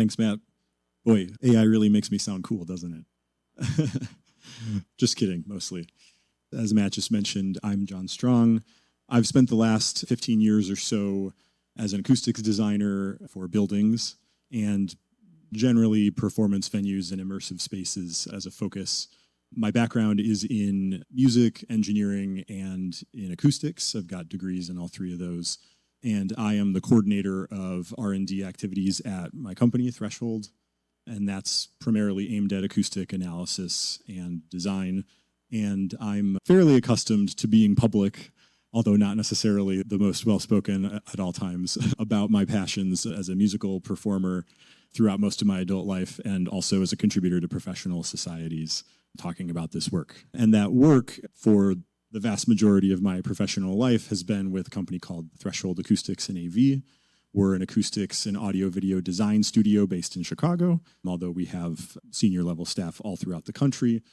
Thanks, Matt. Boy, AI really makes me sound cool, doesn't it? Just kidding, mostly. As Matt just mentioned, I'm John Strong. I've spent the last 15 years or so as an acoustics designer for buildings and generally performance venues and immersive spaces as a focus. My background is in music, engineering, and in acoustics. I've got degrees in all three of those. And I am the coordinator of R&D activities at my company, Threshold. And that's primarily aimed at acoustic analysis and design. And I'm fairly accustomed to being public, although not necessarily the most well-spoken at all times, about my passions as a musical performer throughout most of my adult life and also as a contributor to professional societies talking about this work. And that work, for the vast majority of my professional life, has been with a company called Threshold Acoustics and AV. We're an acoustics and audio-video design studio based in Chicago, although we have senior level staff all throughout the country.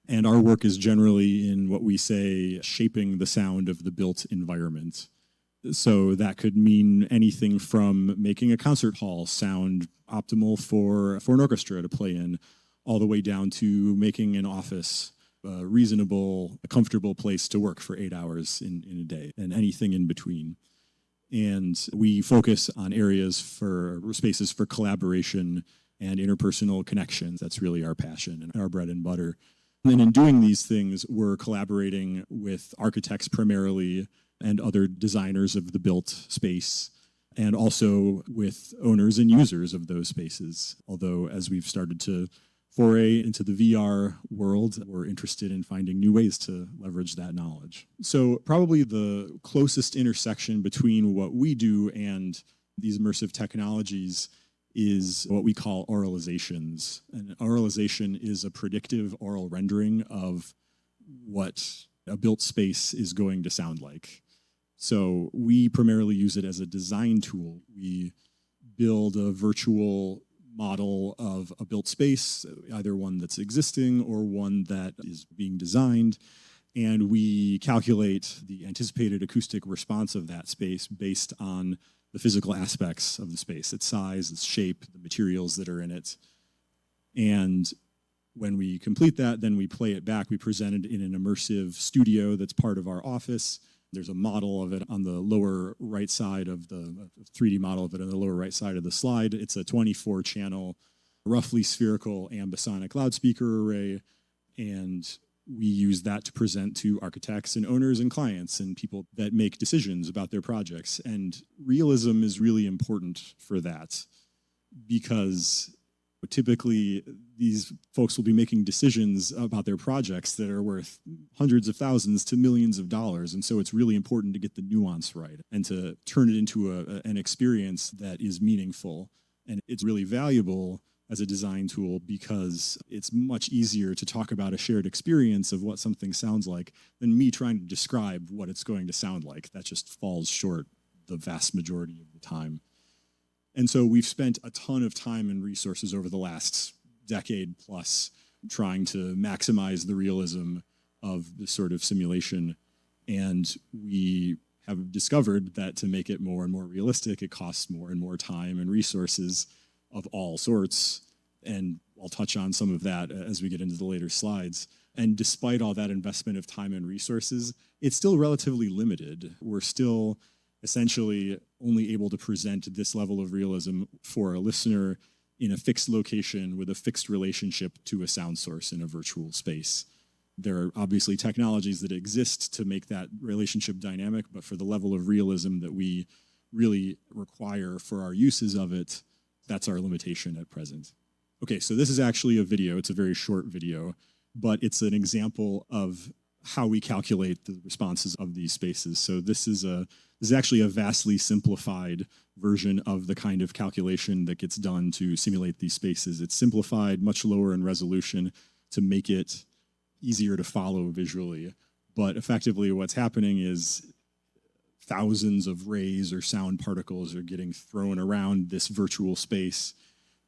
And our work is generally in what we say shaping the sound of the built environment. So that could mean anything from making a concert hall sound optimal for an orchestra to play in, all the way down to making an office a reasonable, comfortable place to work for 8 hours in a day, and anything in between. And we focus on areas for spaces for collaboration and interpersonal connections. That's really our passion and our bread and butter. And in doing these things, we're collaborating with architects primarily and other designers of the built space, and also with owners and users of those spaces. Although as we've started to foray into the VR world, we're interested in finding new ways to leverage that knowledge. So probably the closest intersection between what we do and these immersive technologies is what we call auralizations. And auralization is a predictive aural rendering of what a built space is going to sound like. So we primarily use it as a design tool. We build a virtual model of a built space, either one that's existing or one that is being designed, and we calculate the anticipated acoustic response of that space based on the physical aspects of the space, its size, its shape, the materials that are in it. And when we complete that, then we play it back. We present it in an immersive studio that's part of our office. There's a model of it on the lower right side of the 3D model of it on the lower right side of the slide. It's a 24-channel, roughly spherical ambisonic loudspeaker array, and we use that to present to architects and owners and clients and people that make decisions about their projects. And realism is really important for that, because typically these folks will be making decisions about their projects that are worth hundreds of thousands to millions of dollars. And so it's really important to get the nuance right and to turn it into an experience that is meaningful. And it's really valuable as a design tool because it's much easier to talk about a shared experience of what something sounds like than me trying to describe what it's going to sound like. That just falls short the vast majority of the time. And so we've spent a ton of time and resources over the last decade plus trying to maximize the realism of this sort of simulation. And we have discovered that to make it more and more realistic, it costs more and more time and resources of all sorts. And I'll touch on some of that as we get into the later slides. And despite all that investment of time and resources, it's still relatively limited. We're still essentially only able to present this level of realism for a listener in a fixed location with a fixed relationship to a sound source in a virtual space. There are obviously technologies that exist to make that relationship dynamic, but for the level of realism that we really require for our uses of it, that's our limitation at present. Okay, so this is actually a video. It's a very short video, but it's an example of how we calculate the responses of these spaces. So this is actually a vastly simplified version of the kind of calculation that gets done to simulate these spaces. It's simplified, much lower in resolution to make it easier to follow visually. But effectively what's happening is thousands of rays or sound particles are getting thrown around this virtual space,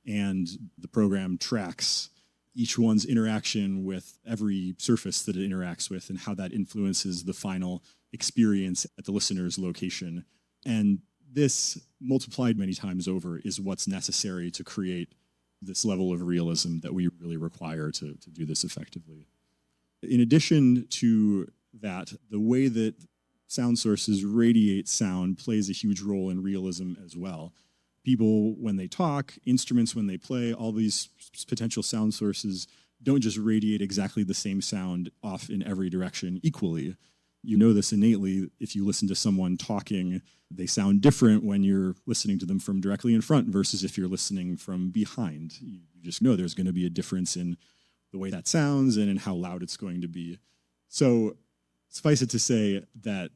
and the program tracks each one's interaction with every surface that it interacts with and how that influences the final experience at the listener's location. And this multiplied many times over is what's necessary to create this level of realism that we really require to do this effectively. In addition to that, the way that sound sources radiate sound plays a huge role in realism as well. People, when they talk, instruments, when they play, all these potential sound sources don't just radiate exactly the same sound off in every direction equally. You know this innately. If you listen to someone talking, they sound different when you're listening to them from directly in front versus if you're listening from behind. You just know there's going to be a difference in the way that sounds and in how loud it's going to be. So suffice it to say that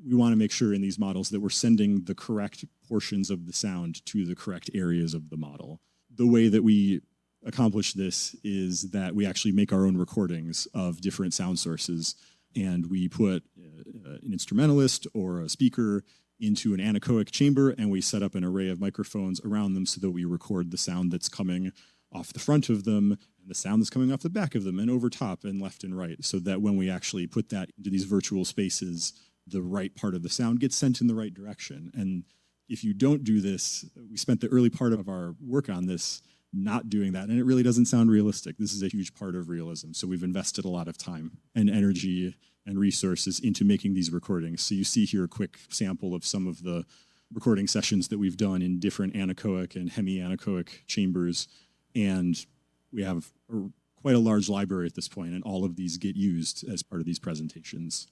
we want to make sure in these models that we're sending the correct portions of the sound to the correct areas of the model. The way that we accomplish this is that we actually make our own recordings of different sound sources, and we put an instrumentalist or a speaker into an anechoic chamber, and we set up an array of microphones around them so that we record the sound that's coming off the front of them and the sound that's coming off the back of them and over top and left and right, so that when we actually put that into these virtual spaces, the right part of the sound gets sent in the right direction. And if you don't do this, we spent the early part of our work on this not doing that, and it really doesn't sound realistic. This is a huge part of realism, so we've invested a lot of time and energy and resources into making these recordings. So you see here a quick sample of some of the recording sessions that we've done in different anechoic and hemi-anechoic chambers, and we have quite a large library at this point, and all of these get used as part of these presentations.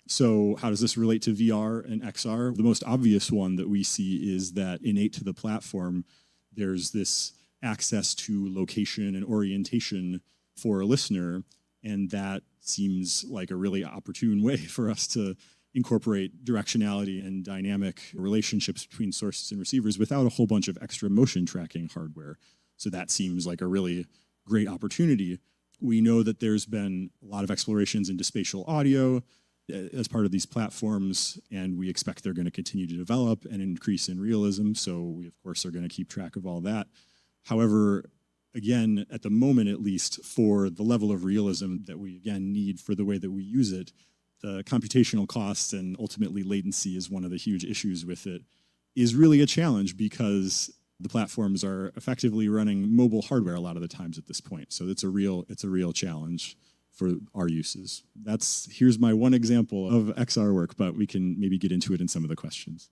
So how does this relate to VR and XR? The most obvious one that we see is that innate to the platform, there's this access to location and orientation for a listener, and that seems like a really opportune way for us to incorporate directionality and dynamic relationships between sources and receivers without a whole bunch of extra motion tracking hardware. So that seems like a really great opportunity. We know that there's been a lot of explorations into spatial audio as part of these platforms, and we expect they're going to continue to develop and increase in realism. So we, of course, are going to keep track of all that. However, again, at the moment at least, for the level of realism that we, again, need for the way that we use it, the computational costs and ultimately latency is one of the huge issues with it, is really a challenge because the platforms are effectively running mobile hardware a lot of the times at this point. So it's a real challenge for our uses. Here's my one example of XR work, but we can maybe get into it in some of the questions.